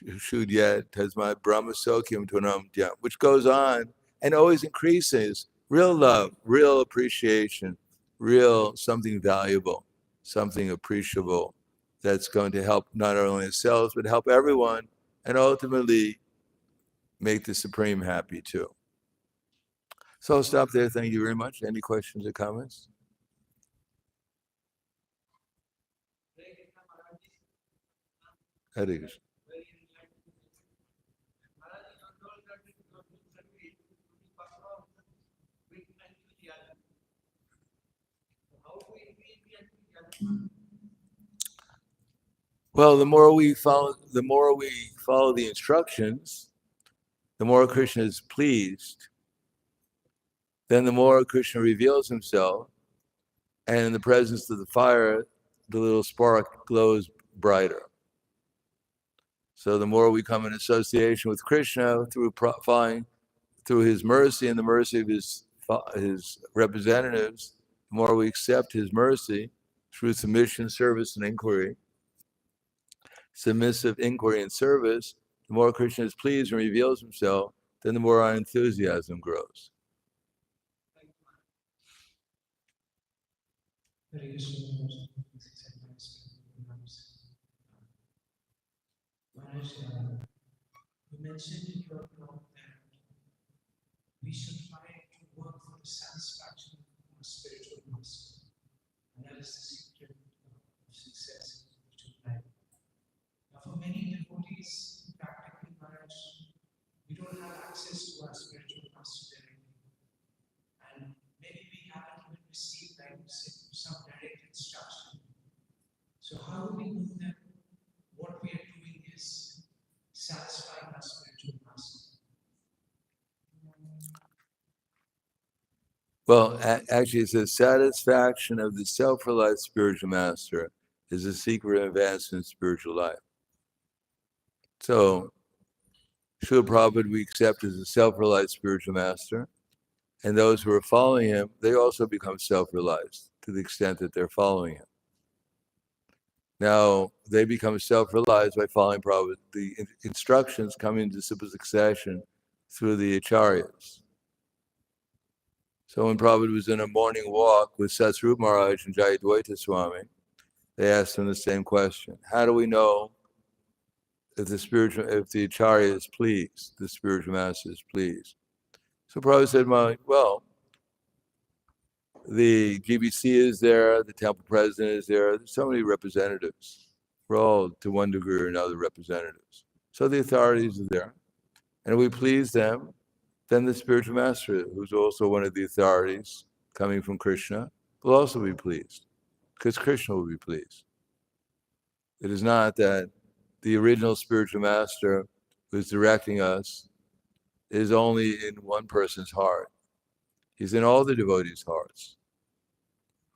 shudyat tasma brahma sokyam tunam dyam, which goes on and always increases. Real love, real appreciation, real something valuable, something appreciable that's going to help not only ourselves, but help everyone, and ultimately make the Supreme happy too. So I'll stop there. Thank you very much. Any questions or comments? Hare Krishna. Well, the more we follow the instructions, the more Krishna is pleased. Then the more Krishna reveals himself, and in the presence of the fire, the little spark glows brighter. So the more we come in association with Krishna through his mercy and the mercy of his representatives, the more we accept his mercy through submission, service, and inquiry, submissive inquiry and service, the more Krishna is pleased and reveals himself, then the more our enthusiasm grows. You mentioned in your talk that we should try to work for the satisfaction of our spiritual master. And that is the secret of success in spiritual life. Now, for many devotees, practically Maharaj, we don't have access to our spiritual master directly. And maybe we haven't even received, like you said, some direct instruction. So how do we know that what we are doing is satisfying our spiritual master? Well, actually, it says satisfaction of the self-realized spiritual master is the secret of advancement in spiritual life. So, Srila Prabhupada we accept as a self-realized spiritual master, and those who are following him, they also become self-realized to the extent that they're following him. Now, they become self-realized by following Prabhupada, the instructions coming into simple succession through the acharyas. So when Prabhupada was in a morning walk with Satsrup Maharaj and Jayadvaita Swami, they asked him the same question. How do we know if the acharya is pleased, the spiritual master is pleased? So Prabhupada said, well, the GBC is there, the temple president is there, there's so many representatives. We're all, to one degree or another, representatives. So the authorities are there. And if we please them, then the spiritual master, who's also one of the authorities coming from Krishna, will also be pleased, because Krishna will be pleased. It is not that the original spiritual master who's directing us is only in one person's heart. He's in all the devotees' hearts.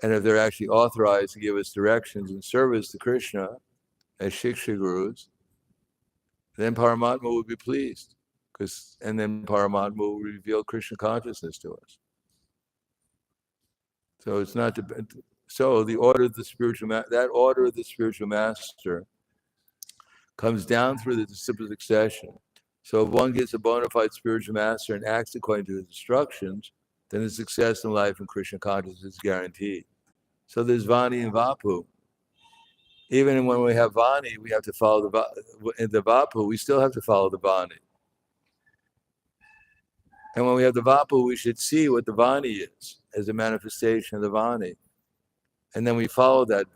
And if they're actually authorized to give us directions in service to Krishna as Shiksha Gurus, then Paramatma will be pleased. And then Paramatma will reveal Krishna consciousness to us. So it's not So the order of the spiritual that order of the spiritual master comes down through the disciplic succession. So if one gets a bona fide spiritual master and acts according to his instructions, then his success in life in Krishna consciousness is guaranteed. So there's Vani and Vapu. Even when we have Vani, we have to follow the Vapu, we still have to follow the Vani. And when we have the Vapu, we should see what the Vani is as a manifestation of the Vani. And then we follow that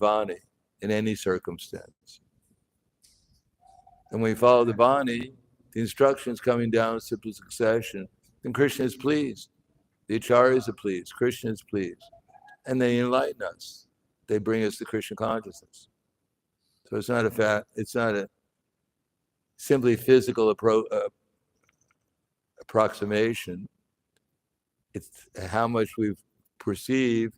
Vani in any circumstance. And when we follow the Vani, the instructions coming down in simple succession, then Krishna is pleased. The acharyas are pleased. Krishna is pleased. And they enlighten us. They bring us to Krishna consciousness. So it's not a simply physical approximation. It's how much we perceive,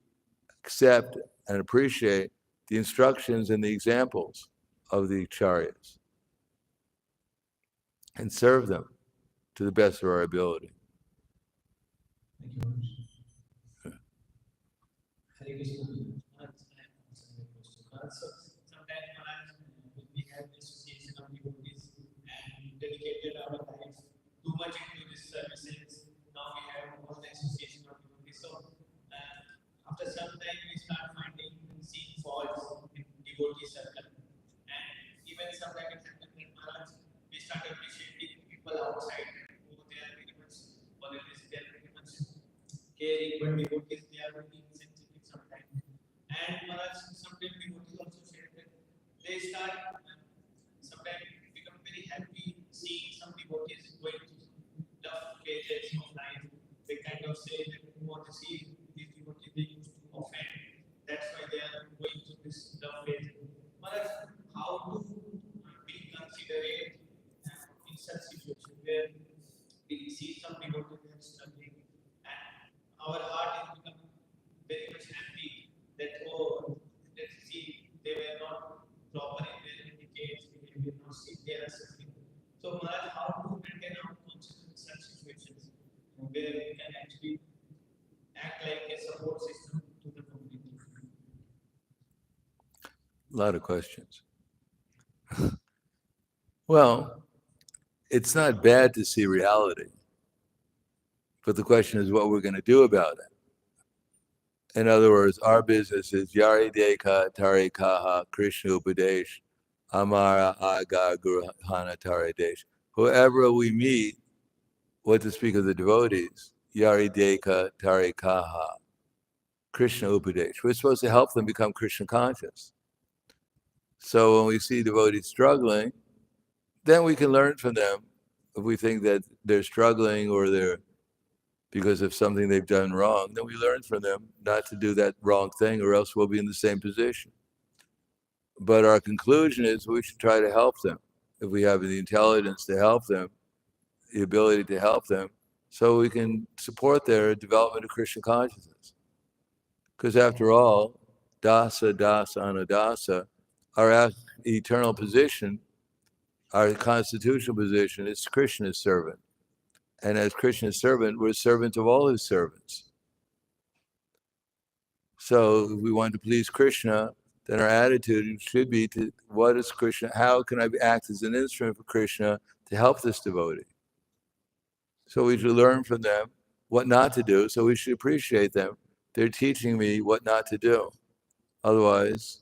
accept, and appreciate the instructions and the examples of the acharyas and serve them to the best of our ability. Thank you. Hare Krishna. So sometimes when we have the association of devotees and dedicated our lives too much into this services, now we have all the association of devotees. So after some time we start finding and seeing faults in devotee circle. And even sometimes it happens that Maharaj, we start appreciating people outside who they are very much politics, they are very much caring, but devotees they are very insensitive sometimes. And Maharaj, sometimes devotees also share that they start sometimes become very happy seeing some devotees going through tough phases of life. They kind of say that we want to see these devotees they used to offend. That's why they are going through this tough phase. Maharaj, how to be considerate in such situations where we see some devotees they are struggling and our heart is become very much happy that oh, let's see they were not proper in their indicates behavior, not see they are suffering. So Maharaj, how to maintain our consciousness in such situations where we can actually act like a support system to the community? A lot of questions. Well, it's not bad to see reality, but the question is what we're going to do about it. In other words, our business is Yari Deka Tari Kaha Krishna Upadesh Amara Aga Guruhana Tari Desh. Whoever we meet, what to speak of the devotees, Yari Deka Tari Kaha Krishna Upadesh. We're supposed to help them become Krishna conscious. So when we see devotees struggling, then we can learn from them. If we think that they're struggling or they're because of something they've done wrong, then we learn from them not to do that wrong thing, or else we'll be in the same position. But our conclusion is we should try to help them if we have the intelligence to help them, the ability to help them, so we can support their development of Krishna consciousness. Because after all, dasa, dasa, anadasa, our eternal position, our constitutional position is Krishna's servant. And as Krishna's servant, we're servants of all his servants. So if we want to please Krishna, then our attitude should be to what is Krishna? How can I act as an instrument for Krishna to help this devotee? So we should learn from them what not to do. So we should appreciate them. They're teaching me what not to do. Otherwise,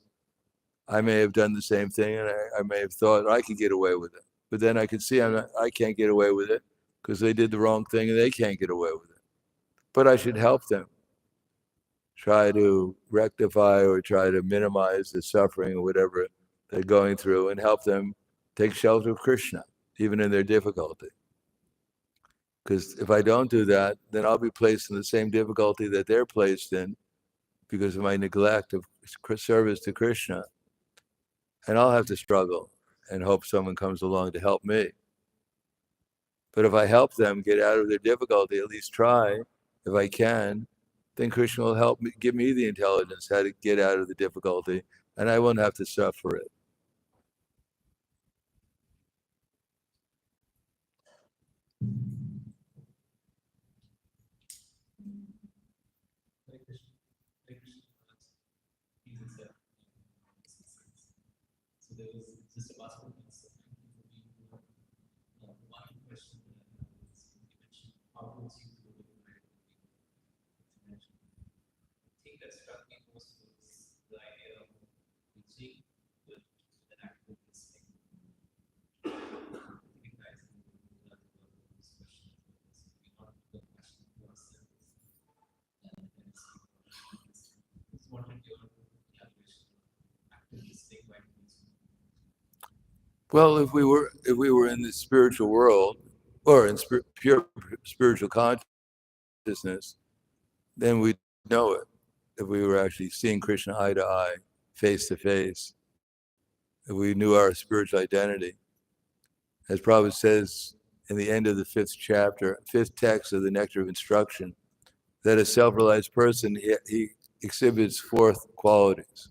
I may have done the same thing, and I may have thought I could get away with it. But then I could see I can't get away with it because they did the wrong thing and they can't get away with it. But I should help them, try to rectify or try to minimize the suffering or whatever they're going through, and help them take shelter of Krishna, even in their difficulty. Because if I don't do that, then I'll be placed in the same difficulty that they're placed in because of my neglect of service to Krishna. And I'll have to struggle and hope someone comes along to help me. But if I help them get out of their difficulty, at least try, if I can, then Krishna will help me, give me the intelligence how to get out of the difficulty, and I won't have to suffer it. Hare Krishna. Hare Krishna. Well, if we were in the spiritual world or in pure spiritual consciousness, then we'd know it. If we were actually seeing Krishna eye to eye, face to face, if we knew our spiritual identity, as Prabhupada says in the end of the fifth text of the Nectar of Instruction, that a self-realized person, he exhibits four qualities.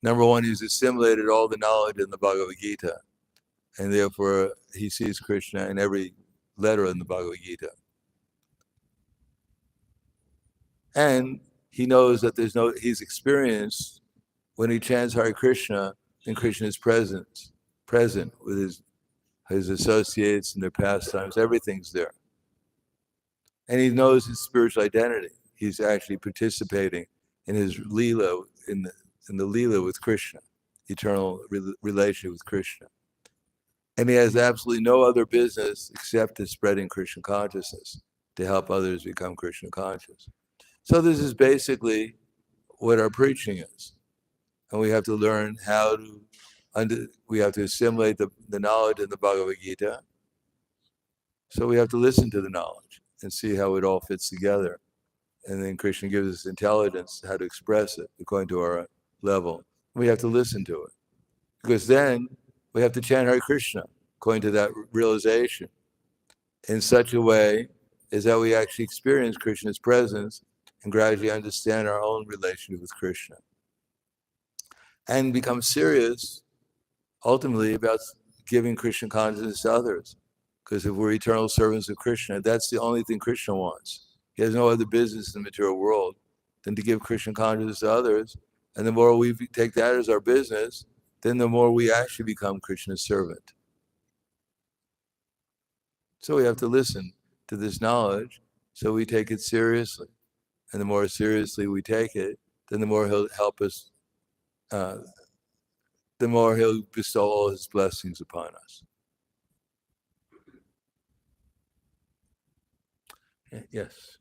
Number one, he's assimilated all the knowledge in the Bhagavad Gita, and therefore he sees Krishna in every letter in the Bhagavad Gita. And he knows that he's experienced when he chants Hare Krishna, and Krishna is present with his associates and their pastimes, everything's there. And he knows his spiritual identity. He's actually participating in his Leela, in the Leela with Krishna, eternal relationship with Krishna. And he has absolutely no other business except to spreading Krishna consciousness, to help others become Krishna conscious. So this is basically what our preaching is. And we have to learn how to, we have to assimilate the knowledge in the Bhagavad Gita. So we have to listen to the knowledge and see how it all fits together. And then Krishna gives us intelligence how to express it according to our level. We have to listen to it. Because then we have to chant Hare Krishna according to that realization in such a way as that we actually experience Krishna's presence and gradually understand our own relationship with Krishna. And become serious, ultimately, about giving Krishna consciousness to others. Because if we're eternal servants of Krishna, that's the only thing Krishna wants. He has no other business in the material world than to give Krishna consciousness to others. And the more we take that as our business, then the more we actually become Krishna's servant. So we have to listen to this knowledge so we take it seriously. And the more seriously we take it, then the more he'll help us, the more he'll bestow all his blessings upon us. Yes.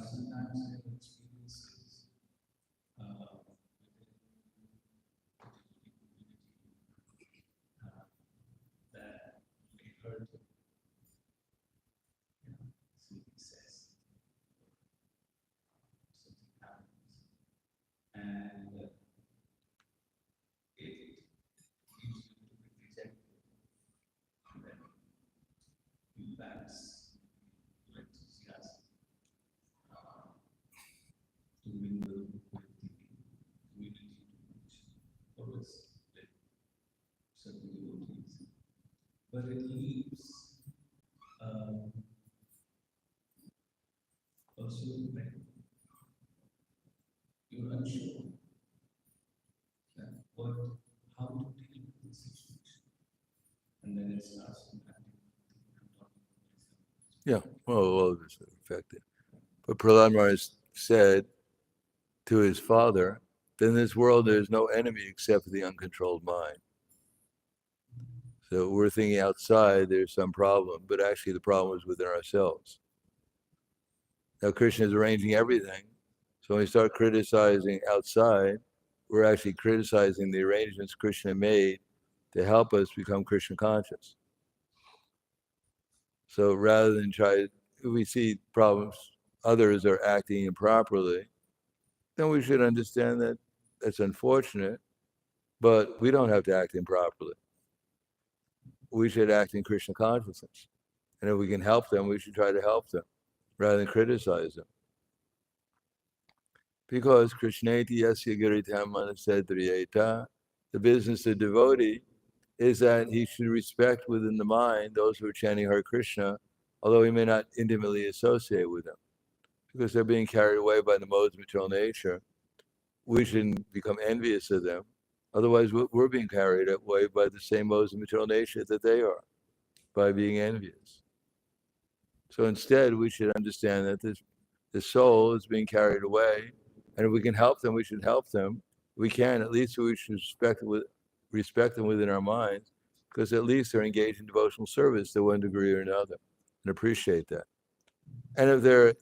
Sometimes I have experiences that may hurt, something says, something happens, and it gives you to be rejected, and then you balance your enthusiasm to mingle with the community to which always with certain devotees. But it leaves also like you're unsure that how to deal with the situation. And then it starts impacting people. Yeah, well, it's affected. But Prahlad Maharaj said to his father, in this world there's no enemy except for the uncontrolled mind. So we're thinking outside there's some problem, but actually the problem is within ourselves. Now Krishna is arranging everything. So when we start criticizing outside, we're actually criticizing the arrangements Krishna made to help us become Krishna conscious. So rather than if we see problems, others are acting improperly, then we should understand that that's unfortunate, but we don't have to act improperly. We should act in Krishna consciousness. And if we can help them, we should try to help them rather than criticize them. Because Krishneti yasya giritam manasedriyeta, the business of devotee is that he should respect within the mind those who are chanting Hare Krishna, although he may not intimately associate with them. Because they're being carried away by the modes of material nature, we shouldn't become envious of them. Otherwise, we're being carried away by the same modes of material nature that they are, by being envious. So instead, we should understand that the soul is being carried away And if we can help them, we should help them. We can, at least we should respect them within our minds, because at least they're engaged in devotional service to one degree or another, and appreciate that. And if they're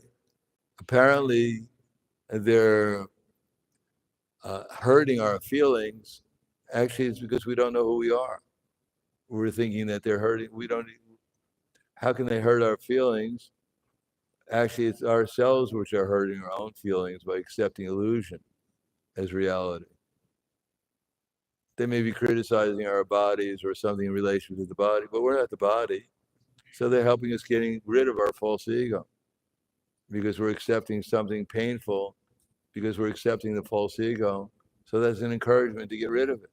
apparently they're hurting our feelings, actually it's because we don't know who we are. We're thinking that they're hurting. We don't. How can they hurt our feelings? Actually, it's ourselves which are hurting our own feelings by accepting illusion as reality. They may be criticizing our bodies or something in relation to the body, but we're not the body. So they're helping us getting rid of our false ego, because we're accepting something painful, because we're accepting the false ego. So that's an encouragement to get rid of it.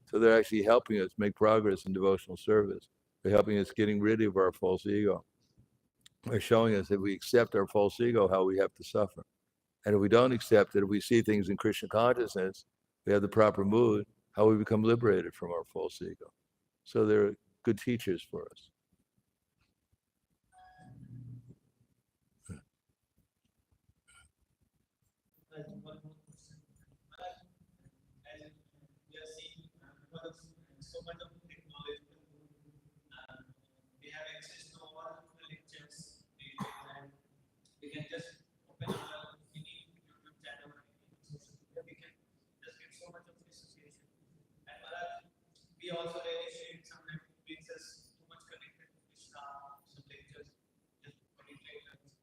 So they're actually helping us make progress in devotional service. They're helping us getting rid of our false ego. They're showing us if we accept our false ego, how we have to suffer. And if we don't accept it, if we see things in Krishna consciousness, we have the proper mood, how we become liberated from our false ego. So they're good teachers for us. One more question. As we are seeing, because so much of technology, we have access to all the lectures, and we can just open our any YouTube channel, social media, we can just get so much of association. And we also really shared sometimes makes us too much connected to Krishna, some lectures, just particular lectures.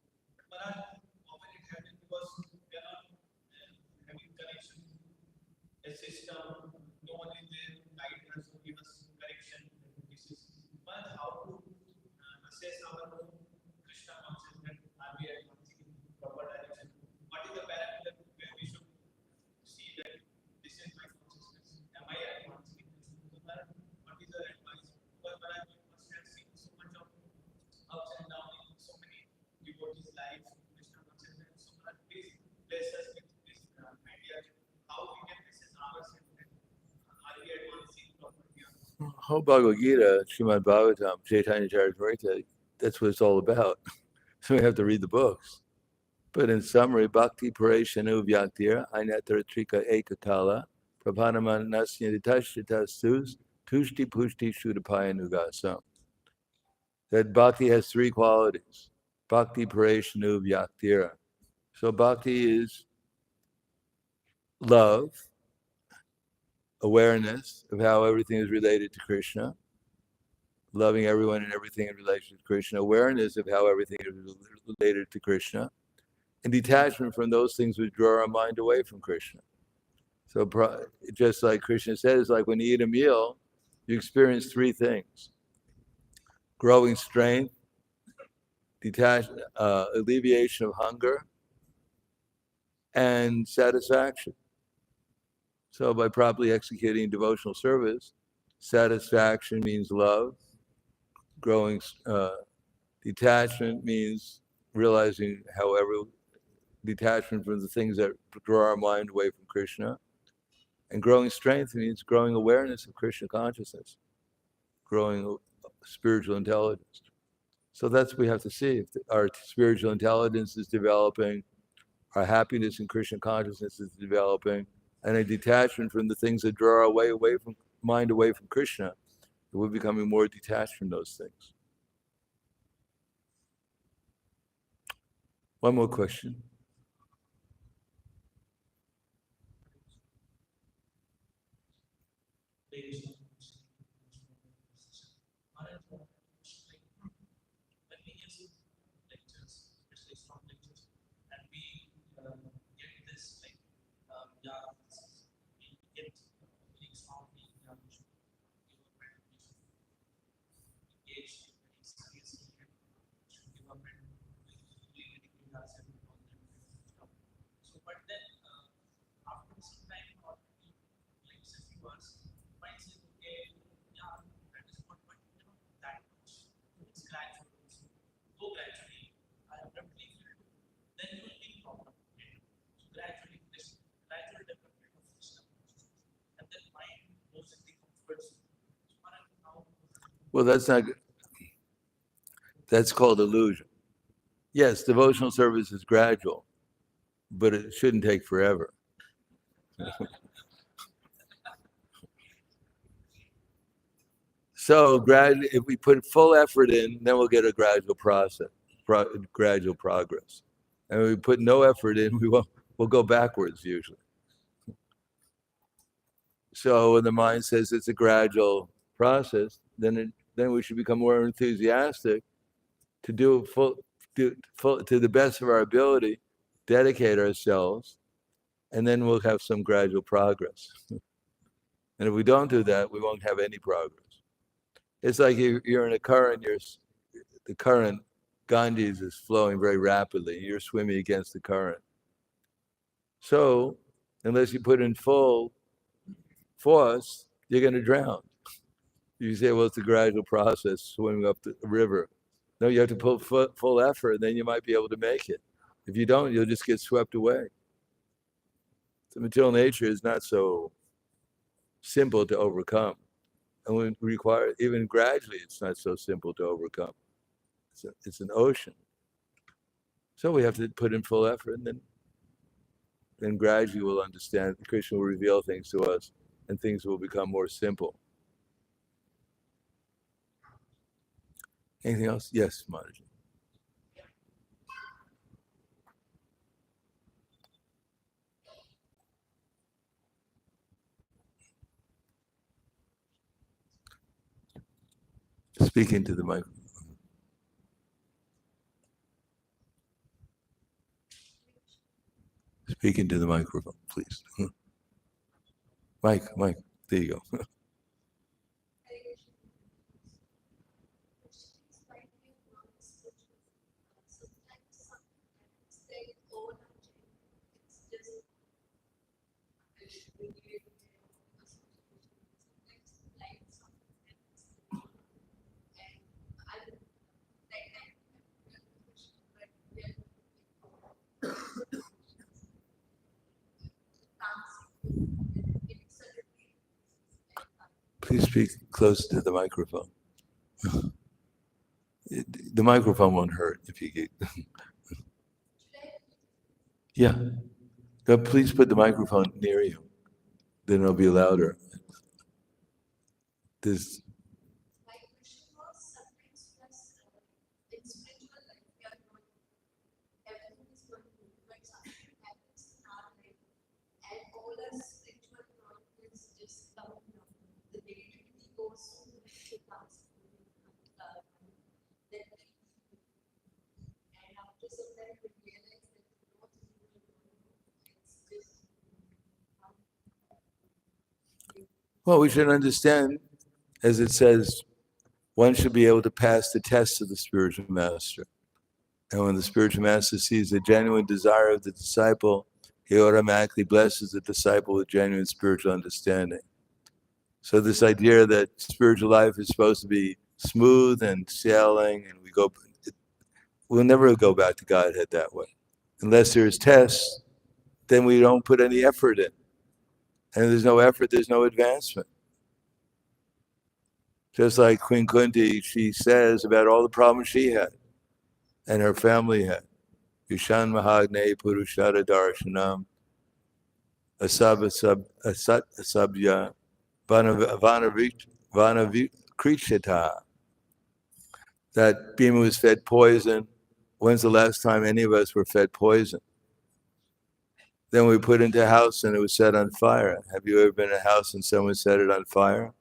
But often it happens because we are not having connection to a system, no one is there to guide us, to give us correction. This is but how to assess our own Krishna consciousness. Are we advancing in proper direction? What is the parameter where we should see that this is my consciousness? Am I advancing in Krishna? So what is the advice? Because Maharaj, we must have seen so much of ups and downs in so many devotees' lives, Krishna consciousness. So Maharaj, please bless us with this idea how we can assess ourselves. Are we advancing properly? Whole Bhagavad Gita, Srimad Bhagwatam, Chaitanya Charitamrita, that's what it's all about. So we have to read the books. But in summary, Bhakti Pareshanu Vyaktir, Ainatratrika Ekakala, Prabhanamanasya Tashitastus, Tushti Pushti Shudapaya Nugasam. That bhakti has three qualities. Bhakti Pareshanu Vyaktira. So bhakti is love, awareness of how everything is related to Krishna, loving everyone and everything in relation to Krishna, awareness of how everything is related to Krishna, and detachment from those things which draw our mind away from Krishna. So just like Krishna says, like when you eat a meal, you experience three things: growing strength, alleviation of hunger, and satisfaction. So by properly executing devotional service, satisfaction means love, growing detachment means realizing however detachment from the things that draw our mind away from Krishna, and growing strength means growing awareness of Krishna consciousness, growing spiritual intelligence. So that's what we have to see. If our spiritual intelligence is developing, our happiness in Krishna consciousness is developing, and a detachment from the things that draw our mind away from Krishna, we're becoming more detached from those things. One more question. Well, that's called illusion. Yes, devotional service is gradual, but it shouldn't take forever. So gradually, if we put full effort in, then we'll get a gradual process, gradual progress. And if we put no effort in, we'll go backwards usually. So when the mind says it's a gradual process, then we should become more enthusiastic to do to the best of our ability, dedicate ourselves, and then we'll have some gradual progress. And if we don't do that, we won't have any progress. It's like you're in a current, the current, Ganges is flowing very rapidly. You're swimming against the current. So unless you put in full force, you're going to drown. You say, well, it's a gradual process, swimming up the river. No, you have to put full effort, and then you might be able to make it. If you don't, you'll just get swept away. The material nature is not so simple to overcome. And we require, even gradually, it's not so simple to overcome. It's an ocean. So we have to put in full effort, and then gradually we'll understand. Krishna will reveal things to us, and things will become more simple. Anything else? Yes, Manaji. Speaking to the microphone. Speaking to the microphone, please. Mike, there you go. Please speak close to the microphone. The microphone won't hurt if you get. Yeah. Please put the microphone near you. Then it'll be louder. This. Well, we should understand, as it says, one should be able to pass the test of the spiritual master. And when the spiritual master sees the genuine desire of the disciple, he automatically blesses the disciple with genuine spiritual understanding. So this idea that spiritual life is supposed to be smooth and sailing, and we'll never go back to Godhead that way. Unless there's tests, then we don't put any effort in. And if there's no effort, there's no advancement. Just like Queen Kunti, she says about all the problems she had and her family had. Yushan Mahagne Purushara Darshanam Asabya Vanavikrishata. That Bhima was fed poison. When's the last time any of us were fed poison? Then we put into a house and it was set on fire. Have you ever been in a house and someone set it on fire?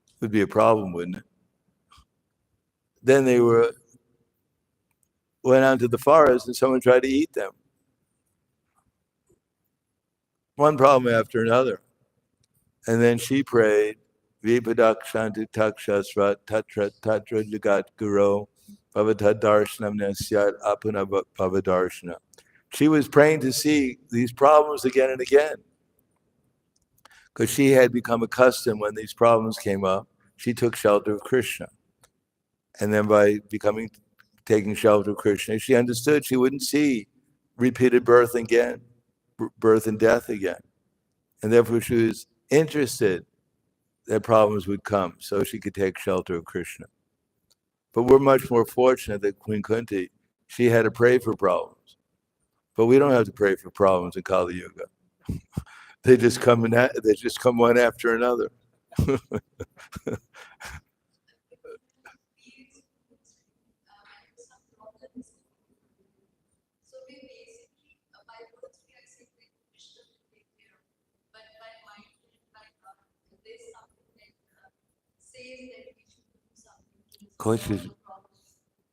It would be a problem, wouldn't it? Then they went out to the forest and someone tried to eat them. One problem after another. And then she prayed, Vipadak Shanti Takshasrat Tatra Tatra Jagat Guru Bhavatad Darshanam Nasyat Apuna Bhavadarshana. She was praying to see these problems again and again. Because she had become accustomed when these problems came up, she took shelter of Krishna. And then by taking shelter of Krishna, she understood she wouldn't see repeated birth and death again. And therefore she was interested that problems would come so she could take shelter of Krishna. But we're much more fortunate that Queen Kunti, she had to pray for problems. But we don't have to pray for problems in Kali Yuga. They just come one after another.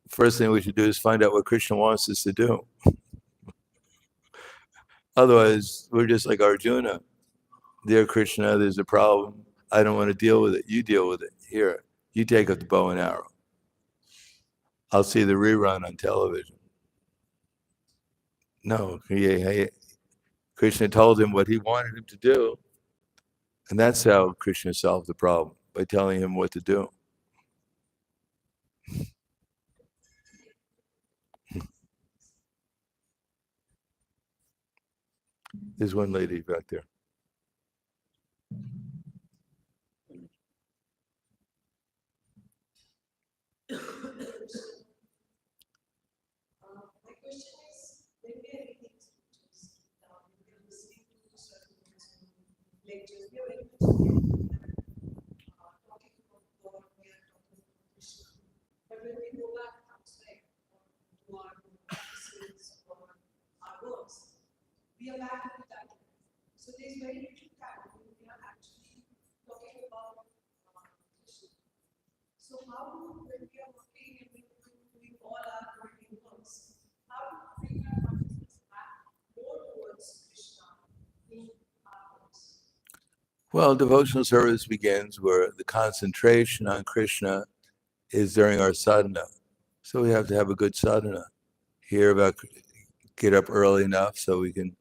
First thing we should do is find out what Krishna wants us to do. Otherwise, we're just like Arjuna. Dear Krishna, there's a problem. I don't want to deal with it. You deal with it. Here, you take up the bow and arrow. I'll see the rerun on television. No, Krishna told him what he wanted him to do. And that's how Krishna solved the problem, by telling him what to do. There's one lady back there. My question is, when we are reading scriptures, we are listening to certain lectures, we are very much talking about God, we are talking about Krishna. But when we go back outside to our practices or our works, we are back to that. So there's very little time when we are actually talking about Krishna. So how do, when we are working and doing all our working works, how to bring our consciousness back more towards Krishna in our works? Well, devotional service begins where the concentration on Krishna is during our sadhana. So we have to have a good sadhana. Get up early enough so we can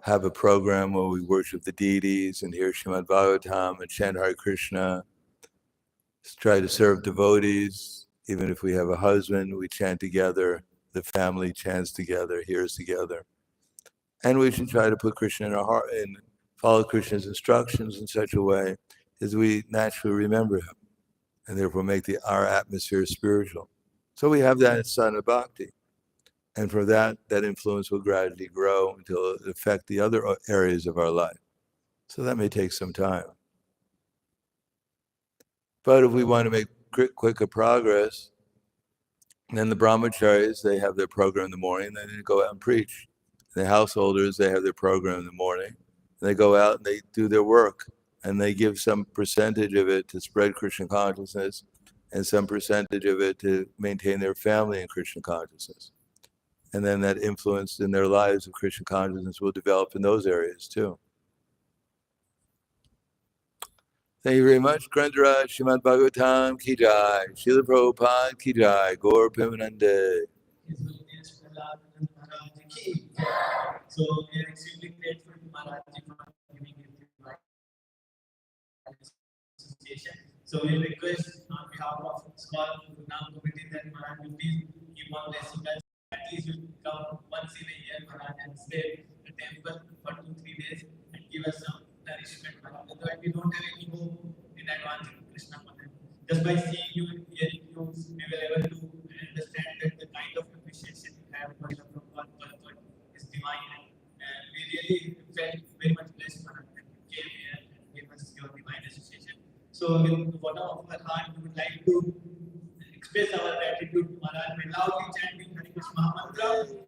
have a program where we worship the deities and hear Srimad Bhagwatam and chant Hare Krishna. Try to serve devotees. Even if we have a husband, we chant together. The family chants together, hears together. And we should try to put Krishna in our heart and follow Krishna's instructions in such a way as we naturally remember him and therefore make our atmosphere spiritual. So we have that in sadhana bhakti. And from that influence will gradually grow until it affects the other areas of our life. So that may take some time. But if we want to make quicker progress, then the brahmacharis, they have their program in the morning, then they go out and preach. The householders, they have their program in the morning. They go out and they do their work, and they give some percentage of it to spread Krishna consciousness, and some percentage of it to maintain their family in Krishna consciousness. And then that influence in their lives of Krishna consciousness will develop in those areas too. Thank you very much. Grandhara Srimad Bhagwatam ki jai. Srila Prabhupada ki jai. Gaur Premanande. So we are extremely grateful to Maharaj for giving this association. So we request on behalf of small Gurnam committee that Maharaj will please keep on blessing us. At least will come once in a year, Maharaj, and stay at the temple for 2-3 days and give us some nourishment. Otherwise, we don't have any hope in advancing Krishna Mandir. Just by seeing you and hearing you, we were able to understand that the kind of appreciation you have for the Prabhupada is divine. And we really felt very much blessed, Maharaj, that you came here and gave us your divine association. So, with the bottom of our heart, we would like to express our gratitude to Maharaj by loudly chanting Hare Krishna Mantra.